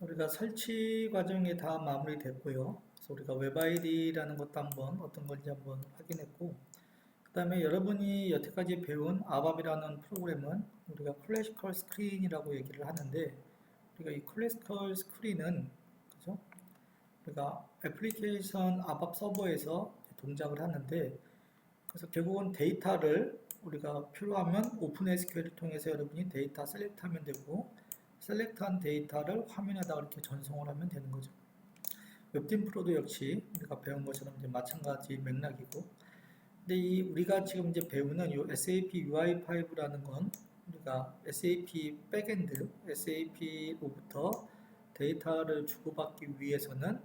우리가 설치 과정이 다 마무리됐고요. 그래서 우리가 웹 아이디라는 것도 한번 어떤 건지 한번 확인했고, 그 다음에 여러분이 여태까지 배운 아밥이라는 프로그램은 우리가 클래시컬 스크린이라고 얘기를 하는데, 우리가 이 클래시컬 스크린은 그죠? 우리가 애플리케이션 아밥 서버에서 동작을 하는데, 그래서 결국은 데이터를 우리가 필요하면 오픈 SQL을 통해서 여러분이 데이터 셀렉트하면 되고, 셀렉트한 데이터를 화면에다 이렇게 전송을 하면 되는 거죠. 웹팀 프로도 역시 우리가 배운 것처럼 이제 마찬가지 맥락이고, 근데 이 우리가 지금 이제 배우는 이 SAP UI5라는 건 우리가 SAP 백엔드, SAP로부터 데이터를 주고받기 위해서는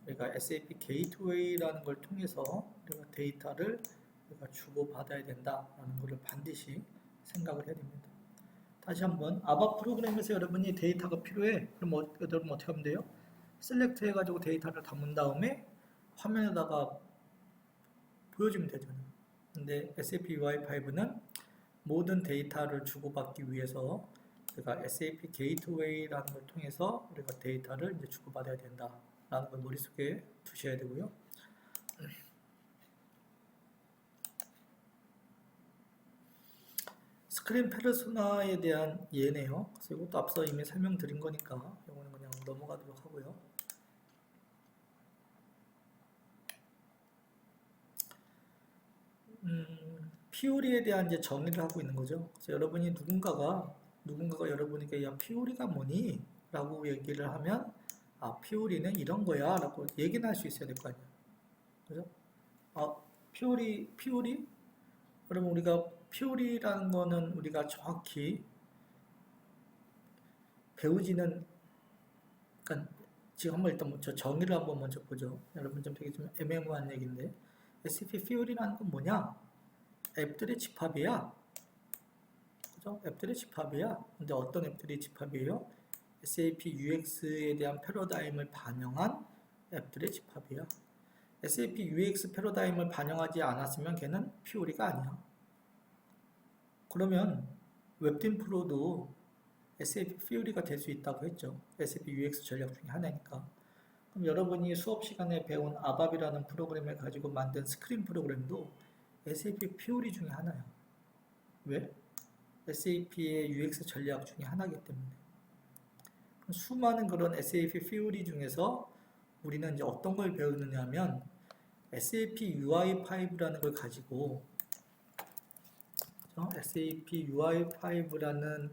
우리가 SAP 게이트웨이라는 걸 통해서 우리가 데이터를 우리가 주고받아야 된다라는 것을 반드시 생각을 해야 됩니다. 다시 한번 아바 프로그램에서 여러분이 데이터가 필요해. 그럼 여러분 어떻게 하면 돼요? 셀렉트 해가지고 데이터를 담은 다음에 화면에다가 보여주면 되잖아요. 근데 SAP UI5는 모든 데이터를 주고받기 위해서 우리가 SAP 게이트웨이라는 걸 통해서 우리가 데이터를 이제 주고받아야 된다라는 걸 머릿속에 두셔야 되고요. 스크린 페르소나에 대한 예네요. 그래서 이것도 앞서 이미 설명드린 거니까 이거는 그냥 넘어가도록 하고요. 피오리에 대한 이제 정의를 하고 있는 거죠. 그래서 여러분이 누군가가 여러분에게 야 피오리가 뭐니? 라고 얘기를 하면 아 피오리는 이런 거야 라고 얘기는 할 수 있어야 될 거 아니에요. 그죠? 아 피오리 여러분 우리가 피오리라는 거는 우리가 정확히 배우지는 그러니까 지금 한번 일단 저 정의를 한번 먼저 보죠. 여러분 좀 되게 좀 애매모호한 얘기인데 SAP 피오리라는 건 뭐냐? 앱들의 집합이야. 그죠? 앱들의 집합이야. 근데 어떤 앱들의 집합이에요? SAP UX에 대한 패러다임을 반영한 앱들의 집합이야. SAP UX 패러다임을 반영하지 않았으면 걔는 피오리가 아니야. 그러면 웹팀 프로도 SAP 피오리가 될 수 있다고 했죠. SAP UX 전략 중에 하나니까. 그럼 여러분이 수업 시간에 배운 아밥이라는 프로그램을 가지고 만든 스크린 프로그램도 SAP 피오리 중에 하나야. 왜? SAP의 UX 전략 중에 하나이기 때문에. 수많은 그런 SAP 피오리 중에서 우리는 이제 어떤 걸 배우느냐 하면 SAP UI5라는 걸 가지고 SAP UI5라는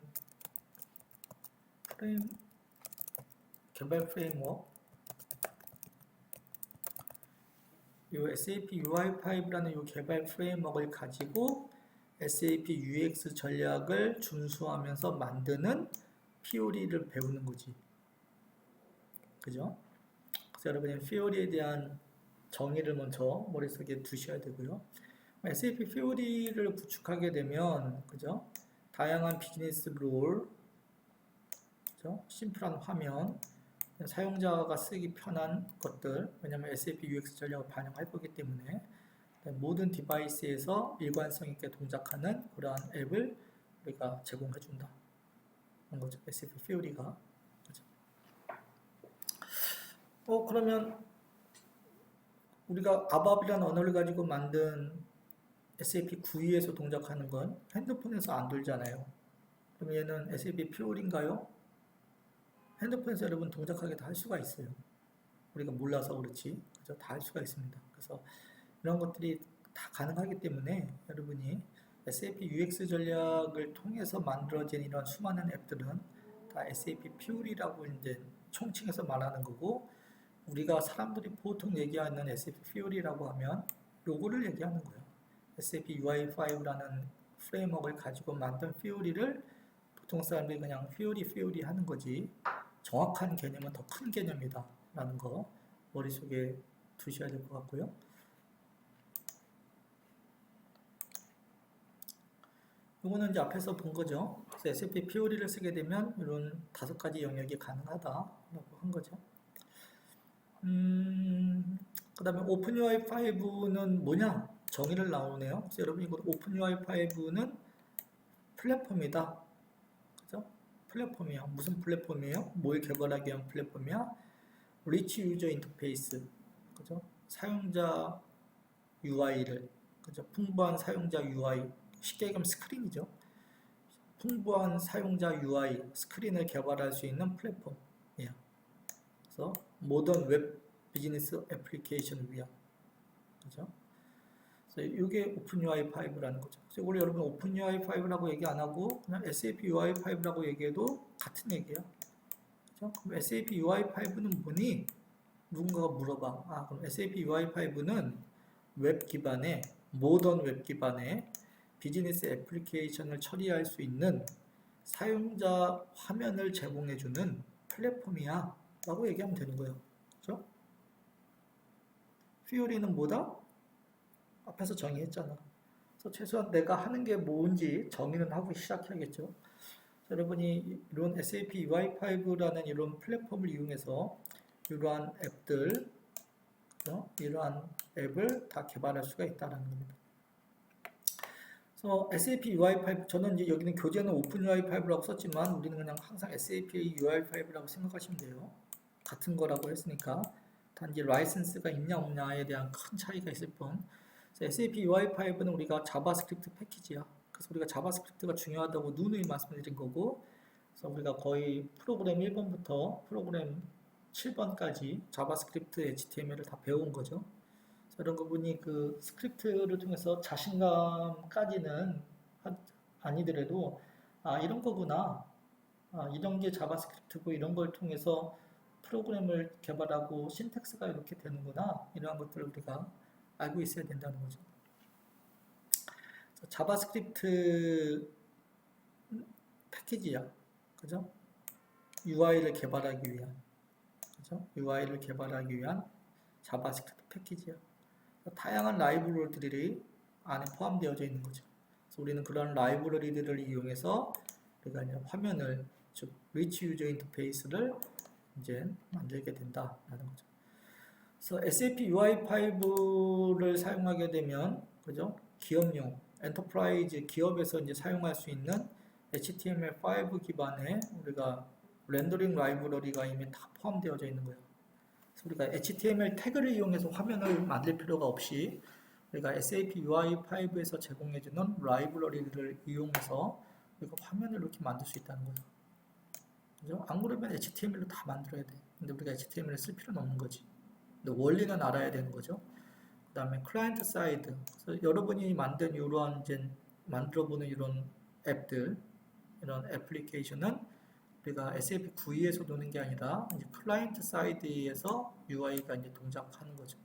개발 프레임워크 이 SAP UI5라는 이 개발 프레임워크를 가지고 SAP UX 전략을 준수하면서 만드는 피오리를 배우는 거지. 그죠? 그래서 여러분이 피오리에 대한 정의를 먼저 머릿속에 두셔야 되고요. SAP 피오리를 구축하게 되면, 그죠? 다양한 비즈니스 롤, 그죠? 심플한 화면, 사용자가 쓰기 편한 것들, 왜냐하면 SAP UX 전략을 반영할 거기 때문에 모든 디바이스에서 일관성 있게 동작하는 그러한 앱을 우리가 제공해 준다. 그런 거죠. SAP 피오리가. 그죠? 그러면 우리가 아밥이라는 언어를 가지고 만든 SAP GUI에서 동작하는 건 핸드폰에서 안 돌잖아요. 그럼 얘는 SAP 피오리인가요? 핸드폰에서 여러분 동작하게 다 할 수가 있어요. 우리가 몰라서 그렇지. 그죠? 다 할 수가 있습니다. 그래서 이런 것들이 다 가능하기 때문에 여러분이 SAP UX 전략을 통해서 만들어진 이런 수많은 앱들은 다 SAP 피오리라고 이제 총칭해서 말하는 거고, 우리가 사람들이 보통 얘기하는 SAP 피오리라고 하면 요거를 얘기하는 거예요. SAP UI5라는 프레임워크를 가지고 만든 피오리를 보통 사람들이 그냥 피오리 하는 거지, 정확한 개념은 더 큰 개념이다 라는 거 머릿속에 두셔야 될 것 같고요. 이거는 이제 앞에서 본 거죠. 그래서 SAP 피오리를 쓰게 되면 이런 5가지 영역이 가능하다라고 한 거죠. 그 다음에 오픈UI5는 뭐냐? 정의를 나오네요. 그래서 여러분 이거 오픈UI5는 플랫폼이다. 그죠? 플랫폼이야. 무슨 플랫폼이에요? 뭘 개발하기 위한 플랫폼이야? 리치 유저 인터페이스, 그죠? 사용자 UI를, 그죠? 풍부한 사용자 UI, 쉽게 얘기하면 스크린이죠. 풍부한 사용자 UI, 스크린을 개발할 수 있는 플랫폼이야. 그래서 모던 웹 비즈니스 애플리케이션을 위한, 그죠? 그래서 이게 오픈 UI5라는 거죠. 그래서 원래 여러분 오픈 UI5라고 얘기 안 하고 그냥 SAP UI5라고 얘기해도 같은 얘기야. 그죠? 그럼 SAP UI5는 뭐니? 누군가가 물어봐. 아, 그럼 SAP UI5는 웹 기반의, 모던 웹 기반의 비즈니스 애플리케이션을 처리할 수 있는 사용자 화면을 제공해주는 플랫폼이야 라고 얘기하면 되는 거예요. 그죠? 퓨어리는 뭐다? 앞에서 정의했잖아. 그래서 최소한 내가 하는 게 뭔지 정의는 하고 시작해야겠죠. 여러분이 이런 SAP UI5라는 이런 플랫폼을 이용해서 이러한 앱들, 이러한 앱을 다 개발할 수가 있다는 겁니다. 그래서 SAP UI5, 저는 이제 여기는 교재는 오픈 UI5라고 썼지만 우리는 그냥 항상 SAP UI5라고 생각하시면 돼요. 같은 거라고 했으니까 단지 라이선스가 있냐 없냐에 대한 큰 차이가 있을 뿐. SAP UI5는 우리가 자바스크립트 패키지야. 그래서 우리가 자바스크립트가 중요하다고 누누이 말씀드린 거고, 그래서 우리가 거의 프로그램 1번부터 프로그램 7번까지 자바스크립트 HTML을 다 배운 거죠. 이런 부분이 그 스크립트를 통해서 자신감까지는 아니더라도 아 이런 거구나, 아 이런 게 자바스크립트고 이런 걸 통해서 프로그램을 개발하고 신텍스가 이렇게 되는구나, 이러한 것들을 우리가 알고 있어야 된다는 거죠. 자바스크립트 패키지야, 그죠? UI를 개발하기 위한, 그죠? UI를 개발하기 위한 자바스크립트 패키지야. 다양한 라이브러리들이 안에 포함되어져 있는 거죠. 그래서 우리는 그런 라이브러리들을 이용해서 우리가 이제 화면을, 즉 리치 유저 인터페이스를 이제 만들게 된다라는 거죠. 그래서 SAP UI5를 사용하게 되면, 그죠? 기업용, 엔터프라이즈 기업에서 이제 사용할 수 있는 HTML5 기반의 우리가 렌더링 라이브러리가 이미 다 포함되어져 있는 거예요. 그래서 우리가 HTML 태그를 이용해서 화면을 만들 필요가 없이 우리가 SAP UI5에서 제공해주는 라이브러리를 이용해서 우리가 화면을 이렇게 만들 수 있다는 거죠. 그죠? 안 그러면 HTML로 다 만들어야 돼. 근데 우리가 HTML을 쓸 필요는 없는 거지. 근데 원리는 알아야 되는 거죠. 그 다음에 클라이언트 사이드. 그래서 여러분이 만든 이러한 이제 만들어보는 이런 앱들, 이런 애플리케이션은 우리가 SAP GUI에서 도는 게 아니라 이제 클라이언트 사이드에서 UI가 이제 동작하는 거죠.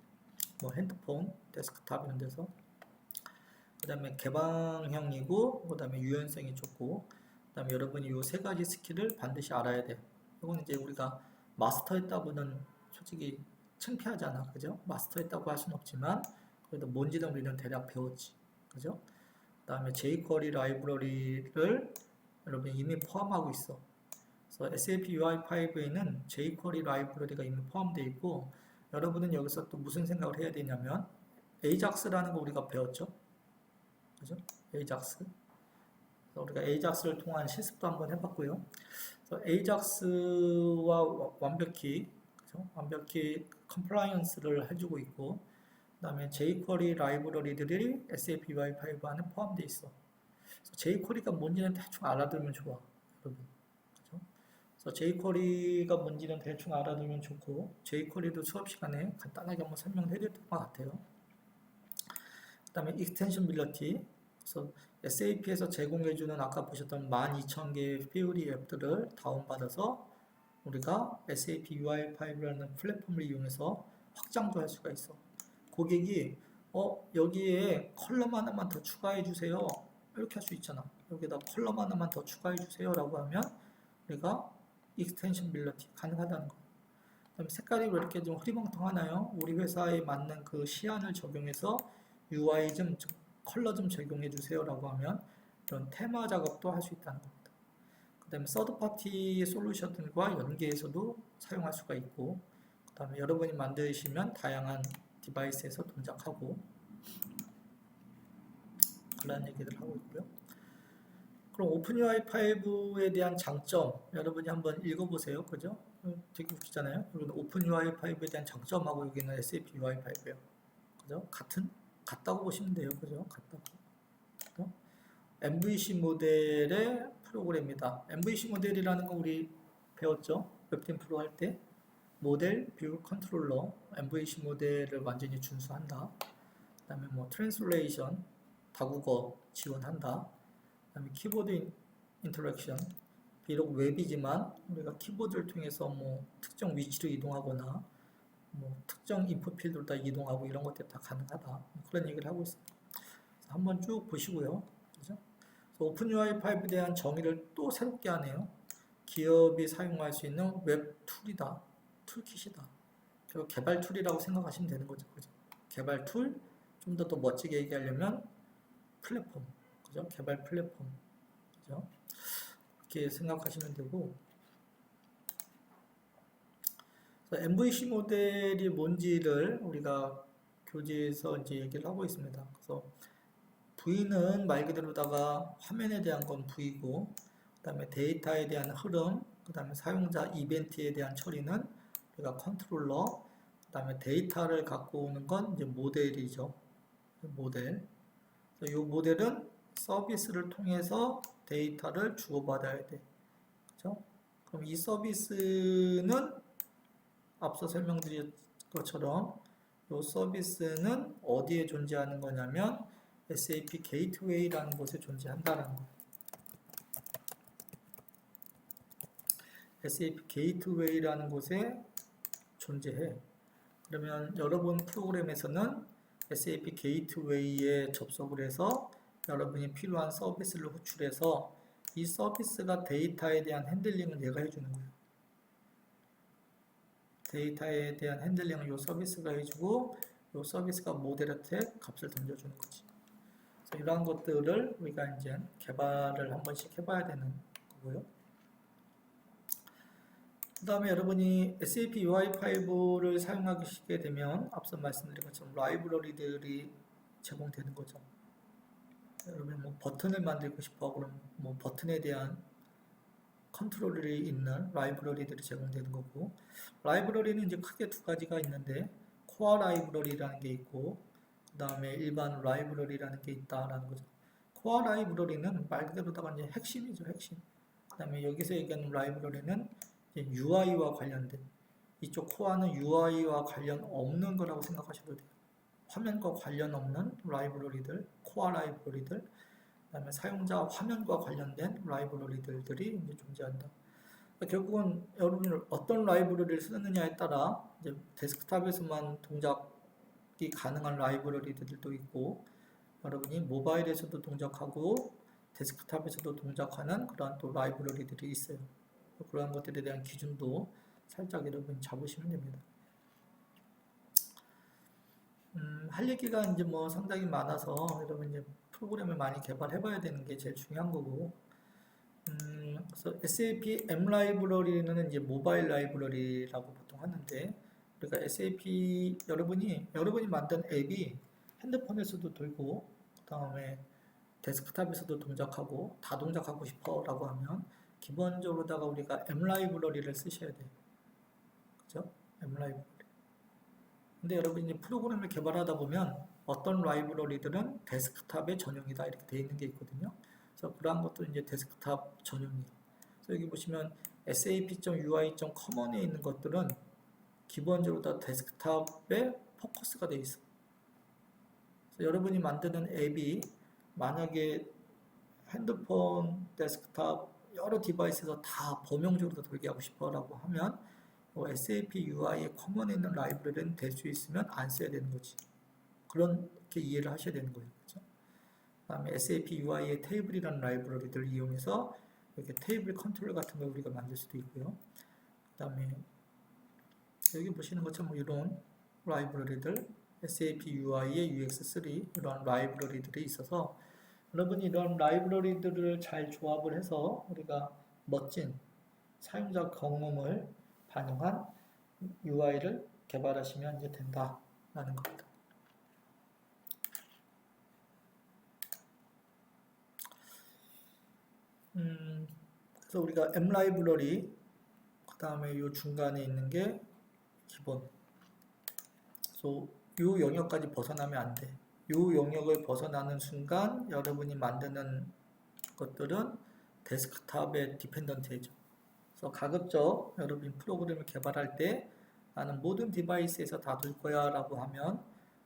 뭐 핸드폰, 데스크탑 이런 데서. 그 다음에 개방형이고, 그 다음에 유연성이 좋고, 그 다음에 여러분이 이 세 가지 스킬을 반드시 알아야 돼. 이건 이제 우리가 마스터했다고는 솔직히 창피하잖아, 그죠? 마스터했다고 할 수는 없지만 그래도 뭔지는 우리는 대략 배웠지, 그죠? 그 다음에 jQuery 라이브러리를 여러분이 이미 포함하고 있어. 그래서 SAP UI5에는 jQuery 라이브러리가 이미 포함되어 있고, 여러분은 여기서 또 무슨 생각을 해야 되냐면 AJAX라는 거 우리가 배웠죠, 그죠? AJAX. 그래서 우리가 AJAX를 통한 실습도 한번 해봤고요. 그래서 AJAX와 완벽히, 그죠? 완벽히 컴플라이언스를 해주고 있고, 그 다음에 jQuery 라이브러리들이 SAP UI5 안에 포함되어 있어. 그래서 jQuery가 뭔지는 대충 알아두면 좋아, 여러분. 그죠? 그래서 jQuery가 뭔지는 대충 알아두면 좋고, jQuery도 수업 시간에 간단하게 한번 설명을 해드릴 것 같아요. 그 다음에 extensibility. 그래서 SAP에서 제공해주는 아까 보셨던 12,000개의 퓨어리 앱들을 다운받아서 우리가 SAP UI5라는 플랫폼을 이용해서 확장도 할 수가 있어. 고객이 여기에 컬럼 하나만 더 추가해 주세요, 이렇게 할 수 있잖아. 여기다 컬럼 하나만 더 추가해 주세요 라고 하면 우리가 extensibility 가능하다는 거. 그다음에 색깔이 왜 이렇게 좀 흐리멍텅하나요? 우리 회사에 맞는 그 시안을 적용해서 UI 좀 컬러 좀 적용해 주세요 라고 하면 이런 테마 작업도 할 수 있다는 겁니다. 그 다음에 서드파티 솔루션들과 연계해서도 사용할 수가 있고, 그 다음에 여러분이 만드시면 다양한 디바이스에서 동작하고, 그런 얘기를 하고 있고요. 그럼 오픈UI 5에 대한 장점 여러분이 한번 읽어보세요. 그죠? 되게 웃기잖아요. 여기는 오픈UI 5에 대한 장점하고 여기는 SAP UI 5예요. 그죠? 같다고 보시면 돼요. 그죠? 같다고. 그죠? MVC 모델의 프로그램이다. MVC 모델이라는 거 우리 배웠죠? 웹팀 프로 할 때. 모델, 뷰, 컨트롤러, MVC 모델을 완전히 준수한다. 그 다음에 뭐 트랜슬레이션, 다국어 지원한다. 그 다음에 키보드 인터랙션, 비록 웹이지만 우리가 키보드를 통해서 뭐 특정 위치로 이동하거나 뭐 특정 인풋 필드로 다 이동하고 이런 것들이 다 가능하다. 그런 얘기를 하고 있습니다. 한번 쭉 보시고요. 그죠? 오픈UI 5에 대한 정의를 또 새롭게 하네요. 기업이 사용할 수 있는 웹 툴이다. 툴킷이다. 그리고 개발 툴이라고 생각하시면 되는 거죠. 그죠? 개발 툴, 좀 더 멋지게 얘기하려면 플랫폼. 그죠? 개발 플랫폼. 그죠? 이렇게 생각하시면 되고, MVC 모델이 뭔지를 우리가 교재에서 이제 얘기를 하고 있습니다. 그래서 V는 말 그대로다가 화면에 대한 건 V고, 그 다음에 데이터에 대한 흐름, 그 다음에 사용자 이벤트에 대한 처리는 우리가 컨트롤러, 그 다음에 데이터를 갖고 오는 건 이제 모델이죠. 모델. 이 모델은 서비스를 통해서 데이터를 주고받아야 돼. 그렇죠? 그럼 이 서비스는 앞서 설명드린 것처럼 이 서비스는 어디에 존재하는 거냐면 SAP 게이트웨이라는 곳에 존재한다는 거예요. SAP 게이트웨이라는 곳에 존재해. 그러면 여러분 프로그램에서는 SAP 게이트웨이에 접속을 해서 여러분이 필요한 서비스를 호출해서 이 서비스가 데이터에 대한 핸들링을 얘가 해주는 거예요. 데이터에 대한 핸들링을 이 서비스가 해주고 이 서비스가 모델한테 값을 던져주는 거지. 그래서 이러한 것들을 우리가 이제 개발을 한 번씩 해봐야 되는 거고요. 그 다음에 여러분이 SAP UI5를 사용하시게 되면 앞서 말씀드린 것처럼 라이브러리들이 제공되는 거죠. 여러분 뭐 버튼을 만들고 싶어 그럼 뭐 버튼에 대한 컨트롤이 있는 라이브러리들이 제공되는 거고, 라이브러리는 이제 크게 두 가지가 있는데 코어 라이브러리라는 게 있고 그 다음에 일반 라이브러리라는 게 있다라는 거죠. 코어 라이브러리는 말 그대로다가 이제 핵심이죠, 핵심. 그 다음에 여기서 얘기하는 라이브러리는 UI와 관련된, 이쪽 코어는 UI와 관련 없는 거라고 생각하셔도 돼요. 화면과 관련 없는 라이브러리들, 코어 라이브러리들, 그 다음에 사용자 화면과 관련된 라이브러리들이 이제 존재한다. 그러니까 결국은 여러분이 어떤 라이브러리를 쓰느냐에 따라 이제 데스크탑에서만 동작이 가능한 라이브러리들도 있고, 여러분이 모바일에서도 동작하고 데스크탑에서도 동작하는 그러한 또 라이브러리들이 있어요. 그러한 것들에 대한 기준도 살짝 여러분 잡으시면 됩니다. 할 얘기가 이제 뭐 상당히 많아서 여러분 이제 프로그램을 많이 개발해봐야 되는 게 제일 중요한 거고, 그래서 SAP M 라이브러리는 이제 모바일 라이브러리라고 보통 하는데, 그러니까 SAP 여러분이 만든 앱이 핸드폰에서도 돌고, 그 다음에 데스크탑에서도 동작하고 다 동작하고 싶어라고 하면 기본적으로다가 우리가 M 라이브러리를 쓰셔야 돼요. 그죠? M 라이브러리. 근데 여러분 이제 프로그램을 개발하다 보면 어떤 라이브러리들은 데스크탑의 전용이다 이렇게 되어 있는 게 있거든요. 그래서 그러한 것도 이제 데스크탑 전용이에요. 그래서 여기 보시면 sap.ui.common에 있는 것들은 기본적으로 다 데스크탑에 포커스가 되어 있어요. 그래서 여러분이 만드는 앱이 만약에 핸드폰, 데스크탑 여러 디바이스에서 다 범용적으로 돌게 하고 싶어라고 하면 SAP UI에 커먼에 있는 라이브러리는 될 수 있으면 안 써야 되는 거지. 그렇게 이해를 하셔야 되는 거예요. 그렇죠? 그다음에 SAP UI의 테이블이라는 라이브러리들을 이용해서 이렇게 테이블 컨트롤 같은 걸 우리가 만들 수도 있고요. 그다음에 여기 보시는 것처럼 이런 라이브러리들 SAP UI의 UX3 이런 라이브러리들이 있어서 여러분이 이런 라이브러리들을 잘 조합을 해서 우리가 멋진 사용자 경험을 반영한 UI를 개발하시면 이제 된다라는 겁니다. 그래서 우리가 M 라이브러리 그 다음에 요 중간에 있는 게 기본. 그래서 요 영역까지 벗어나면 안 돼. 요 영역을 벗어나는 순간 여러분이 만드는 것들은 데스크탑의 디펜던트이죠. 그래서 가급적 여러분이 프로그램을 개발할 때 나는 모든 디바이스에서 다 둘 거야 라고 하면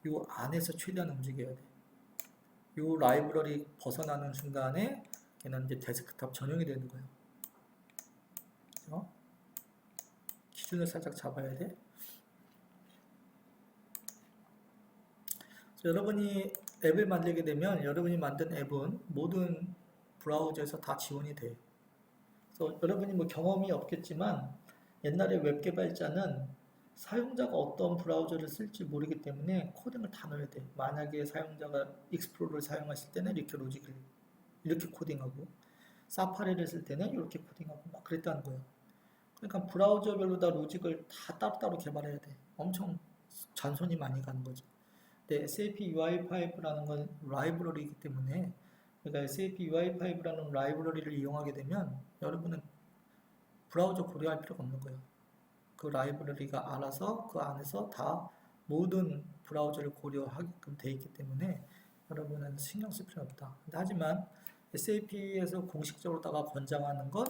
요 안에서 최대한 움직여야 돼. 요 라이브러리 벗어나는 순간에 얘는 이제 데스크탑 전용이 되는 거예요. 그렇죠? 기준을 살짝 잡아야 돼. 여러분이 앱을 만들게 되면 여러분이 만든 앱은 모든 브라우저에서 다 지원이 돼요. 그래서 여러분이 뭐 경험이 없겠지만 옛날에 웹 개발자는 사용자가 어떤 브라우저를 쓸지 모르기 때문에 코딩을 다 넣어야 돼. 만약에 사용자가 익스플로러를 사용하실 때는 이렇게 로직을 이렇게 코딩하고 사파리를 쓸 때는 이렇게 코딩하고 막 그랬다는 거예요. 그러니까 브라우저별로 다 로직을 다 따로따로 개발해야 돼. 엄청 잔손이 많이 가는 거죠. 근데 SAP UI5라는 건 라이브러리이기 때문에 그러니까 SAP UI5라는 라이브러리를 이용하게 되면 여러분은 브라우저 고려할 필요가 없는 거예요. 그 라이브러리가 알아서 그 안에서 다 모든 브라우저를 고려하게끔 돼 있기 때문에 여러분은 신경 쓸 필요 없다. 하지만 SAP에서 공식적으로다가 권장하는 건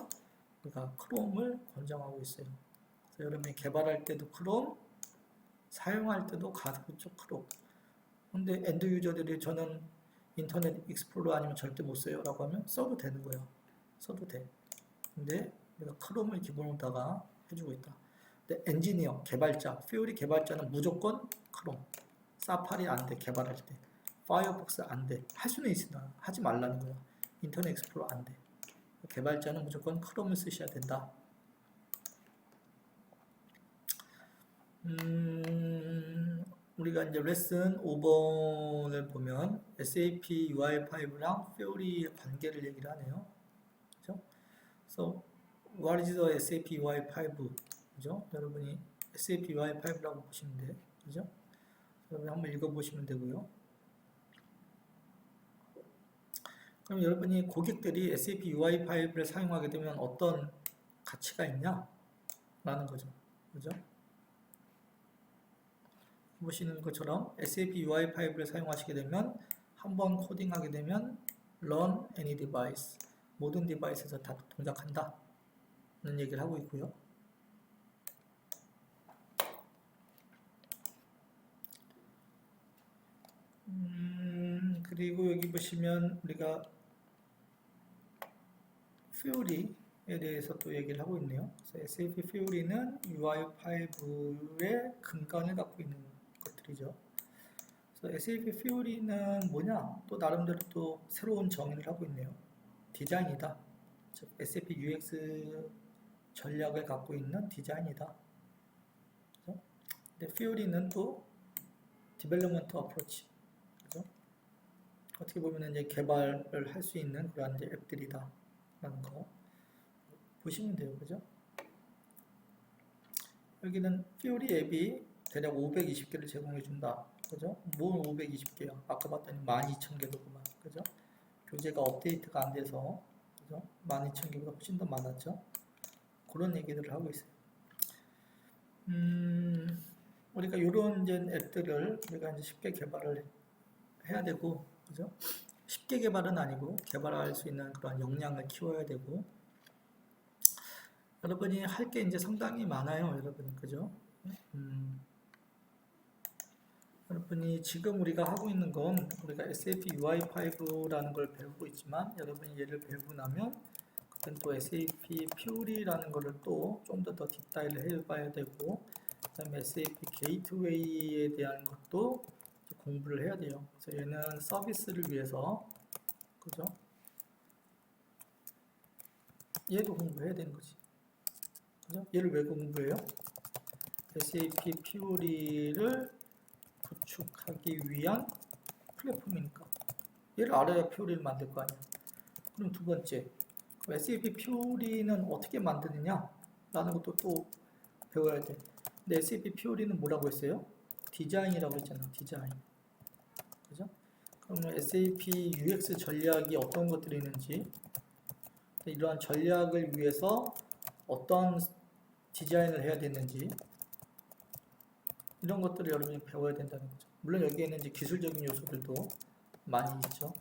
우리가 크롬을 권장하고 있어요. 그래서 여러분이 개발할 때도 크롬, 사용할 때도 가급적 크롬. 근데 엔드 유저들이 저는 인터넷 익스플로러 아니면 절대 못 써요 라고 하면 써도 되는 거예요. 써도 돼. 근데 우리가 크롬을 기본으로다가 해주고 있다. 근데 엔지니어, 개발자, 퓨리 개발자는 무조건 크롬. 사파리 안 돼, 개발할 때. 파이어폭스 안 돼. 할 수는 있으나 하지 말라는 거야. 인터넷 익스플로러 안 돼. 개발자는 무조건 크롬을 쓰셔야 된다. 우리가 이제 레슨 5번을 보면 SAP UI5랑 퓨리의 관계를 얘기를 하네요. 그죠? 그래서 what is the SAP UI5? 그죠? 여러분이 SAP UI5라고 보시면 돼요. 그죠? 여러분 한번 읽어보시면 되고요. 그럼 여러분이 고객들이 SAP UI5를 사용하게 되면 어떤 가치가 있냐? 라는 거죠. 그죠? 보시는 것처럼 SAP UI5를 사용하시게 되면 한번 코딩하게 되면 run any device 모든 디바이스에서 다 동작한다 는 얘기를 하고 있고요. 그리고 여기 보시면 우리가 퓨리에 대해서 또 얘기를 하고 있네요. 그래서 SAP 퓨리는 UI5의 근간을 갖고 있는 것들이죠. 그래서 SAP 퓨리는 뭐냐? 또 나름대로 또 새로운 정의를 하고 있네요. 디자인이다. 즉 SAP UX 전략을 갖고 있는 디자인이다. 그죠? 근데 퓨리는 또 디벨롭먼트 어프로치. 그죠? 어떻게 보면 이제 개발을 할 수 있는 그런 이제 앱들이다. 라는 거 보시면 돼요. 그죠? 여기는 퓨리 앱이 대략 520개를 제공해 준다. 그죠? 뭘 520개야? 아까 봤더니 12,000개로구만. 그죠? 교재가 업데이트가 안 돼서 그죠? 12,000개보다 훨씬 더 많았죠? 그런 얘기들을 하고 있어요. 우리가 이런 이제 앱들을 우리가 이제 쉽게 개발을 해야 되고, 그죠? 쉽게 개발은 아니고 개발할 수 있는 그런 역량을 키워야 되고, 여러분이 할 게 이제 상당히 많아요, 여러분, 그죠? 여러분이 지금 우리가 하고 있는 건 우리가 SAP UI5라는 걸 배우고 있지만 여러분이 얘를 배우고 나면 그땐 또 SAP 퓨리라는 거를 또 좀 더 딥다이를 해봐야 되고 그 다음에 SAP 게이트웨이에 대한 것도 공부를 해야 돼요. 그래서 얘는 서비스를 위해서 그죠? 얘도 공부해야 되는 거지. 그죠? 얘를 왜 공부해요? SAP 퓨리를 구축하기 위한 플랫폼이니까 얘를 알아야 퓨리를 만들 거 아니야. 그럼 두 번째, SAP 퓨리는 어떻게 만드느냐 라는 것도 또 배워야 돼. 근데 SAP 퓨리는 뭐라고 했어요? 디자인이라고 했잖아. 디자인. 그죠? 그러면 SAP UX 전략이 어떤 것들이 있는지 이러한 전략을 위해서 어떤 디자인을 해야 되는지 이런 것들을 여러분이 배워야 된다는 거죠. 물론 여기에는 이제 기술적인 요소들도 많이 있죠.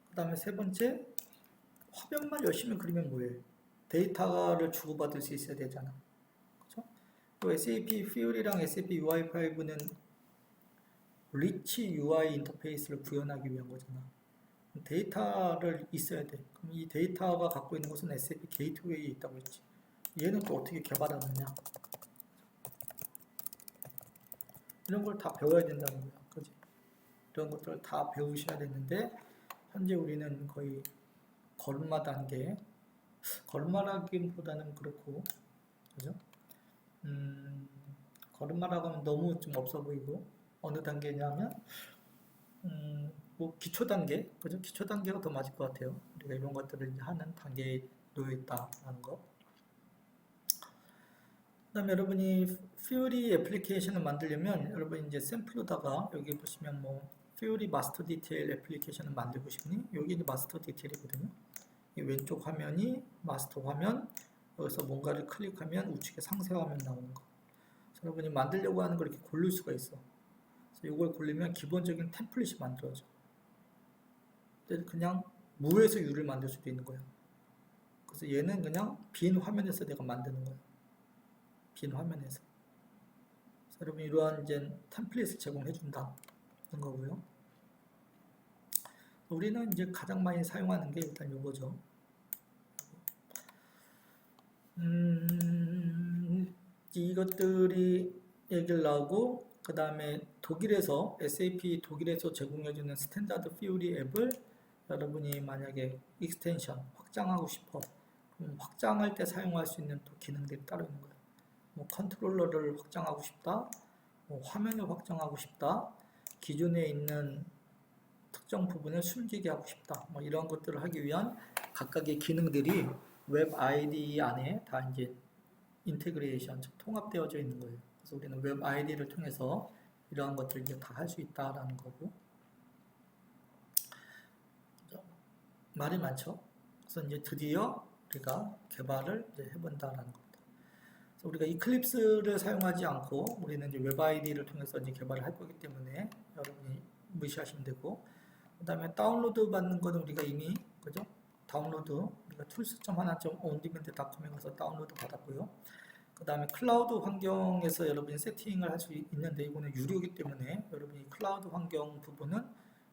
그 다음에 세 번째, 화면만 열심히 그리면 뭐예요? 데이터를 주고받을 수 있어야 되잖아. 그렇죠? 또 SAP Fury랑 SAP UI5는 리치 UI 인터페이스를 구현하기 위한 거잖아. 데이터를 있어야 돼. 그럼 이 데이터가 갖고 있는 것은 SAP 게이트웨이에 있다고 했지. 얘는 또 어떻게 개발하느냐? 이런 걸 다 배워야 된다는 거야. 그지? 이런 것들을 다 배우셔야 되는데 현재 우리는 거의 걸음마 단계, 걸음마라기보다는 그렇고, 그죠? 걸음마라고 하면 너무 좀 없어 보이고 어느 단계냐면 뭐 기초 단계, 그죠? 기초 단계가 더 맞을 것 같아요. 우리가 이런 것들을 이제 하는 단계에 놓여 있다라는 거. 그다음에 여러분이 퓨리 애플리케이션을 만들려면 여러분 이제 샘플로다가 여기 보시면 뭐 퓨리 마스터 디테일 애플리케이션을 만들고 싶으니 여기 이제 마스터 디테일이거든요. 이 왼쪽 화면이 마스터 화면, 여기서 뭔가를 클릭하면 우측에 상세 화면 나오는 거. 그래서 여러분이 만들려고 하는 걸 이렇게 고를 수가 있어. 그래서 이걸 고르면 기본적인 템플릿이 만들어져. 그냥 무에서 유를 만들 수도 있는 거야. 그래서 얘는 그냥 빈 화면에서 내가 만드는 거야. 빈 화면에서. 그래서 여러분 이러한 이제 템플릿을 제공해 준다는 거고요. 우리는 이제 가장 많이 사용하는 게 일단 이거죠. 이것들이 얘기를 나오고 그 다음에 독일에서 SAP 독일에서 제공해주는 스탠다드 퓨리 앱을 여러분이 만약에 익스텐션 확장하고 싶어 그럼 확장할 때 사용할 수 있는 또 기능들이 따로 있는 거예요. 뭐 컨트롤러를 확장하고 싶다, 뭐 화면을 확장하고 싶다, 기존에 있는 특정 부분을 숨기게 하고 싶다, 뭐 이런 것들을 하기 위한 각각의 기능들이 웹 IDE 안에 다 이제 인테그레이션, 통합되어져 있는 거예요. 그래서 우리는 웹 ID를 통해서 이러한 것들을 이제 다 할 수 있다라는 거고. 말이 많죠? 그래서 이제 드디어 우리가 개발을 이제 해본다라는 겁니다. 그래서 우리가 이클립스를 사용하지 않고 우리는 이제 웹 ID를 통해서 이제 개발을 할 거기 때문에 여러분이 무시하시면 되고, 그 다음에 다운로드 받는 거는 우리가 이미 그죠? 다운로드 우리가 tools.1.ondemand.com에 가서 다운로드 받았고요. 그 다음에 클라우드 환경에서 여러분이 세팅을 할 수 있는데 이거는 유료이기 때문에 여러분이 클라우드 환경 부분은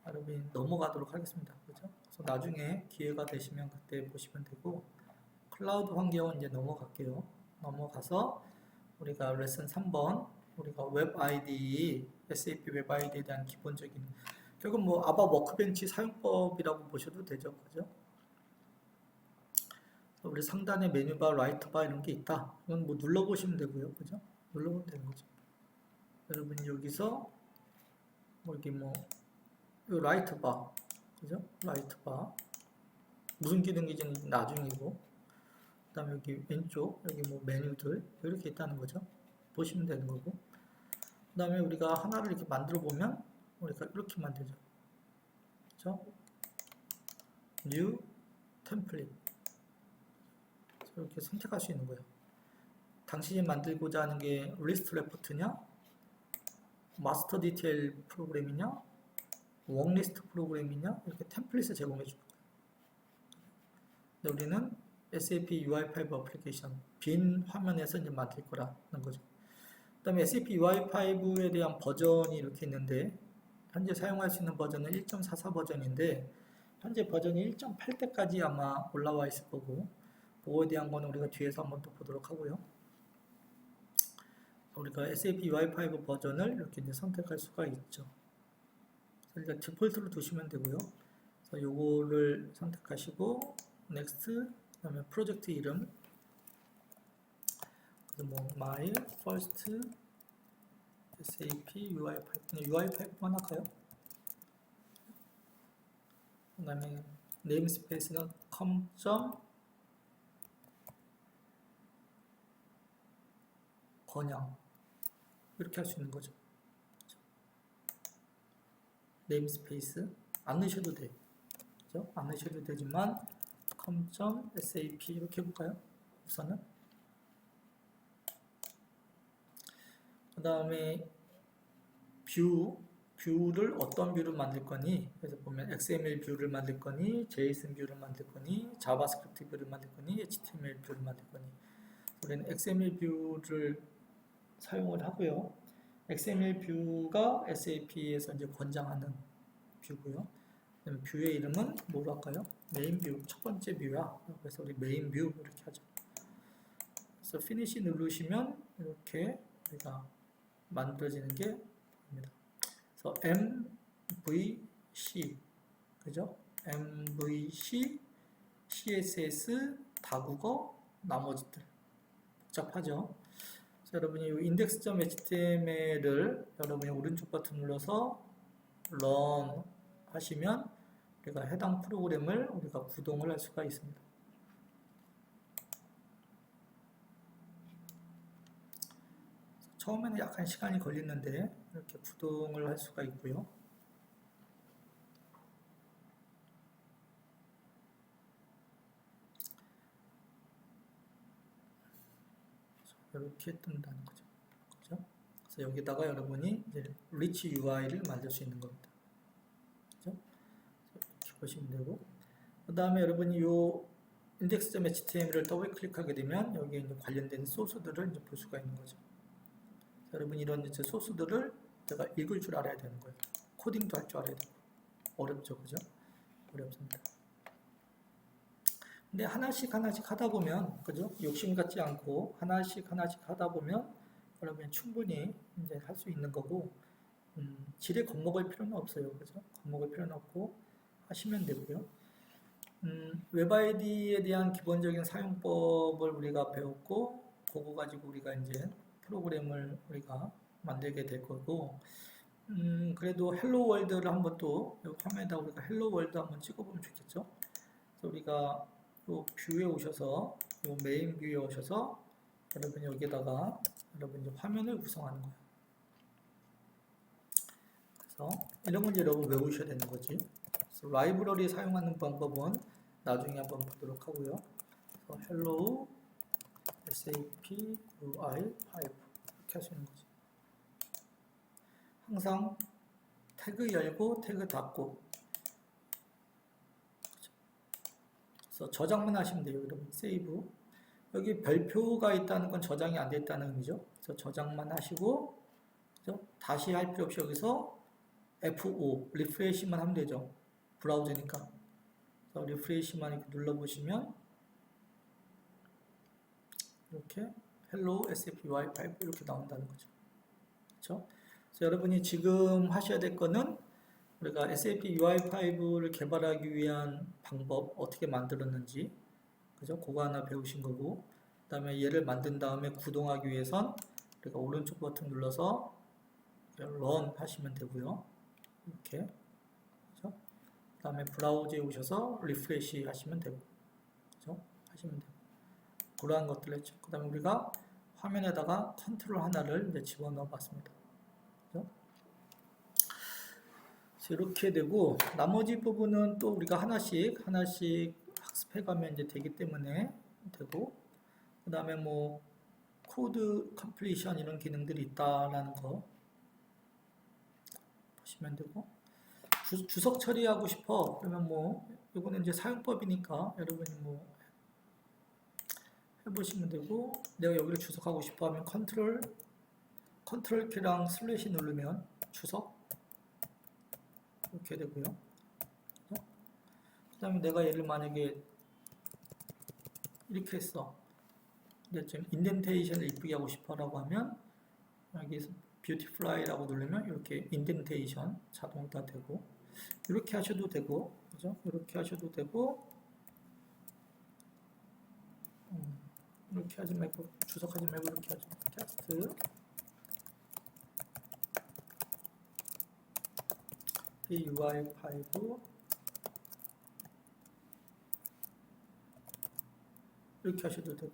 여러분이 넘어가도록 하겠습니다. 그죠? 그래서 나중에 기회가 되시면 그때 보시면 되고, 클라우드 환경은 이제 넘어갈게요. 넘어가서 우리가 레슨 3번 우리가 웹 IDE, SAP 웹 IDE에 대한 기본적인 결국 뭐 아바 워크벤치 사용법이라고 보셔도 되죠. 그죠? 우리 상단에 메뉴바, 라이트바 이런 게 있다. 이건 뭐 눌러보시면 되고요. 그죠? 눌러보면 되는 거죠. 여러분이 여기서 뭐 이게 뭐 라이트바, 그죠? 라이트바 무슨 기능인지는 나중이고, 그 다음에 여기 왼쪽 여기 뭐 메뉴들 이렇게 있다는 거죠. 보시면 되는 거고, 그 다음에 우리가 하나를 이렇게 만들어 보면 우리가 이렇게 만들죠. 그죠? New Template 이렇게 선택할 수 있는 거예요. 당신이 만들고자 하는 게 리스트 레포트냐, 마스터 디테일 프로그램이냐, 워크리스트 프로그램이냐, 이렇게 템플릿을 제공해 주는 거예요. 근데 우리는 SAP UI5 어플리케이션 빈 화면에서 이제 만들 거라는 거죠. 그 다음에 SAP UI5에 대한 버전이 이렇게 있는데 현재 사용할 수 있는 버전은 1.44 버전인데 현재 버전이 1.8 때까지 아마 올라와 있을 거고, 그거에 대한 거는 우리가 뒤에서 한번 또 보도록 하고요. 우리가 SAP UI5 버전을 이렇게 이제 선택할 수가 있죠. 그래서 일단 디폴트로 두시면 되고요. 그래서 요거를 선택하시고 Next, 그다음에 프로젝트 이름, 그래서 뭐 My First SAP UI5, 그냥 UI5만 할까요? 그다음에 네임스페이스는 com. 번영 이렇게 할 수 있는 거죠. 네임스페이스 안 넣으셔도 돼요. 그죠? 안 넣으셔도 되지만 com.sap 이렇게 해볼까요? 우선은 그 다음에 뷰를 어떤 뷰를 만들 거니? 그래서 보면 XML 뷰를 만들 거니, JSON 뷰를 만들 거니, 자바스크립트 뷰를 만들 거니, HTML 뷰를 만들 거니. 우리는 XML 뷰를 사용을 하고요. XML 뷰가 SAP에서 이제 권장하는 뷰고요. 뷰의 이름은 뭐로 할까요? 메인 뷰, 첫 번째 뷰야. 그래서 우리 메인 뷰 이렇게 하죠. 그래서 피니시 누르시면 이렇게 우리가 만들어지는 게 보입니다. 그래서 MVC, 그죠? MVC, CSS, 다국어, 나머지들 복잡하죠. 그래서 여러분이 이 index.html을 여러분이 오른쪽 버튼 눌러서 run 하시면 우리가 해당 프로그램을 우리가 구동을 할 수가 있습니다. 처음에는 약간 시간이 걸리는데 이렇게 구동을 할 수가 있고요. 이렇게 뜬다는 거죠. 그죠? 그래서 여기다가 여러분이 이제 rich UI를 만들 수 있는 겁니다. 그죠? 이렇게 보시면 되고, 그 다음에 여러분이 이 index.html을 더블 클릭하게 되면 여기에 이제 관련된 소스들을 이제 볼 수가 있는 거죠. 여러분 이런 이제 소스들을 제가 읽을 줄 알아야 되는 거예요. 코딩도 할 줄 알아야 되고. 어렵죠, 그죠? 어렵습니다. 근데 하나씩 하다 보면, 그죠? 욕심 갖지 않고 하나씩 하다 보면 여러분이 충분히 이제 할 수 있는 거고, 질에 겁먹을 필요는 없어요, 그죠? 겁먹을 필요는 없고 하시면 되고요. 웹아이디에 대한 기본적인 사용법을 우리가 배웠고, 그거 가지고 우리가 이제 프로그램을 우리가 만들게 될 거고, 그래도 헬로 월드를 한번 또 여기 화면에다 우리가 헬로 월드 한번 찍어보면 좋겠죠. 그래서 우리가 요 뷰에 오셔서 요 메인 뷰에 오셔서 여러분 여기다가 여러분 이제 화면을 구성하는 거예요. 그래서 이런 건 이제 여러분 외우셔야 되는 거지. 그래서 라이브러리 사용하는 방법은 나중에 한번 보도록 하고요. 그래서 hello SAP UI5 이렇게 할 수 있는 거죠. 항상 태그 열고 태그 닫고, 그래서 저장만 하시면 돼요. 여러분 세이브. 여기 별표가 있다는 건 저장이 안 됐다는 의미죠. 그래서 저장만 하시고, 그죠? 다시 할 필요 없이 여기서 F5 리프레시만 하면 되죠. 브라우저니까. 그래서 리프레시만 이렇게 눌러보시면 이렇게 Hello SAP UI5 이렇게 나온다는 거죠. 그렇죠? 그래서 여러분이 지금 하셔야 될 거는 우리가 SAP UI5를 개발하기 위한 방법 어떻게 만들었는지, 그죠? 그거 하나 배우신 거고, 그 다음에 얘를 만든 다음에 구동하기 위해선 우리가 오른쪽 버튼 눌러서 run 하시면 되고요. 이렇게, 그죠? 그 다음에 브라우저에 오셔서 리프레시 하시면 되고, 그죠? 하시면 되고, 그러한 것들 했죠. 그 다음에 우리가 화면에다가 컨트롤 하나를 이제 집어넣어 봤습니다. 그죠? 이렇게 되고, 나머지 부분은 또 우리가 하나씩 학습해 가면 이제 되기 때문에 되고, 그 다음에 뭐 코드 컴플리션 이런 기능들이 있다라는 거 보시면 되고, 주석 처리하고 싶어 그러면 뭐 이거는 이제 사용법이니까 여러분이 뭐 해보시면 되고, 내가 여기를 주석하고 싶어 하면 컨트롤 키랑 슬래시 누르면 주석 이렇게 되고요. 그 다음에 내가 얘를 만약에 이렇게 했어. 근데 좀 인덴테이션을 이쁘게 하고 싶어 라고 하면 여기서 뷰티플라이라고 누르면 이렇게 인덴테이션 자동 다 되고, 이렇게 하셔도 되고, 그죠? 이렇게 하셔도 되고, 이렇게 하지 말고, 주석하지 말고 이렇게 하죠. 텍스트 UI5 이렇게 하셔도 되고,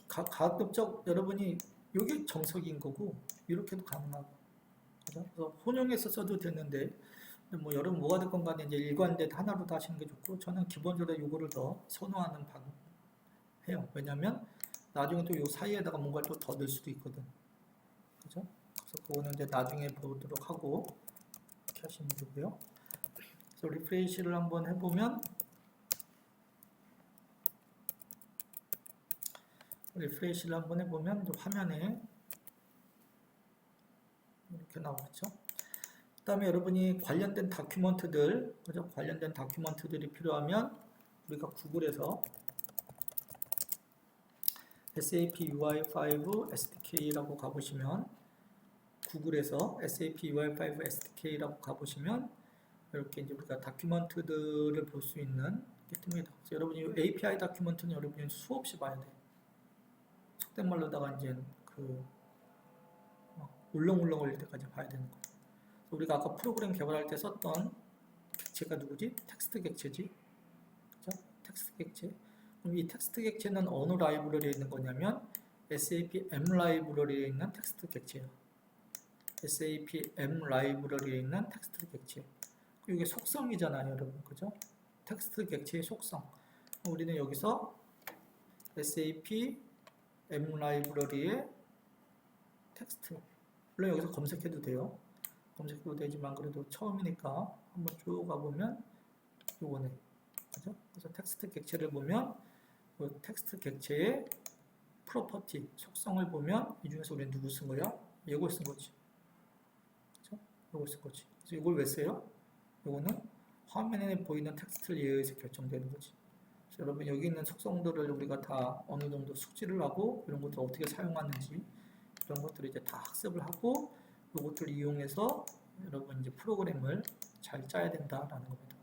가급적 여러분이 이게 정석인 거고 이렇게도 가능하고, 그래서 혼용해서 써도 되는데 뭐 여러분 뭐가 됐건 간에 이제 일관된 하나로 다 하시는 게 좋고 저는 기본적으로 요거를 더 선호하는 해요. 왜냐면 나중에 또 요 사이에다가 뭔가를 또 더 넣을 수도 있거든. 그죠? 그래서 그거는 이제 나중에 보도록 하고 이렇게 하시면 되고요. 그래서 리프레시를 한번 해보면 화면에 이렇게 나오겠죠. 그 다음에 여러분이 관련된 다큐먼트들, 그죠? 관련된 다큐먼트들이 필요하면 우리가 구글에서 SAP UI5 SDK라고 가보시면 구글에서 SAP UI5 SDK라고 가보시면 이렇게 이제 우리가 다큐먼트들을 볼 수 있는 게 뜹니다. 그래서 여러분이 API 다큐먼트는 여러분이 수없이 봐야 돼. 속된 말로다가 이제 그 울렁울렁 걸릴 때까지 봐야 되는 거예요. 우리가 아까 프로그램 개발할 때 썼던 객체가 누구지? 텍스트 객체지. 그죠? 텍스트 객체. 그럼 이 텍스트 객체는 어느 라이브러리에 있는 거냐면 SAP M 라이브러리에 있는 텍스트 객체예요. SAP M 라이브러리에 있는 텍스트 객체. 이게 속성이잖아요, 여러분. 그죠? 텍스트 객체의 속성. 우리는 여기서 SAP M 라이브러리의 텍스트. 물론 여기서 검색해도 돼요. 검색해도 되지만 그래도 처음이니까 한번 쭉 가보면 요거네. 그죠? 그래서 텍스트 객체를 보면 그 텍스트 객체의 프로퍼티, 속성을 보면 이 중에서 우리는 누구 쓴 거야? 이걸 쓴 거지. 그죠? 이걸 쓴 거지. 그래서 이걸 왜 써요? 요거는 화면에 보이는 텍스트를 의해서 결정되는 거지. 그래서 여러분 여기 있는 속성들을 우리가 다 어느 정도 숙지를 하고 이런 것들 어떻게 사용하는지 이런 것들을 이제 다 학습을 하고 이것들을 이용해서 여러분 이제 프로그램을 잘 짜야 된다라는 겁니다.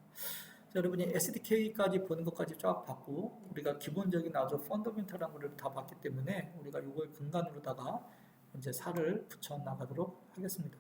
자, 여러분이 SDK까지 보는 것까지 쫙 봤고 우리가 기본적인 아주 펀더멘탈한 거를 다 봤기 때문에 우리가 이걸 근간으로다가 이제 살을 붙여 나가도록 하겠습니다.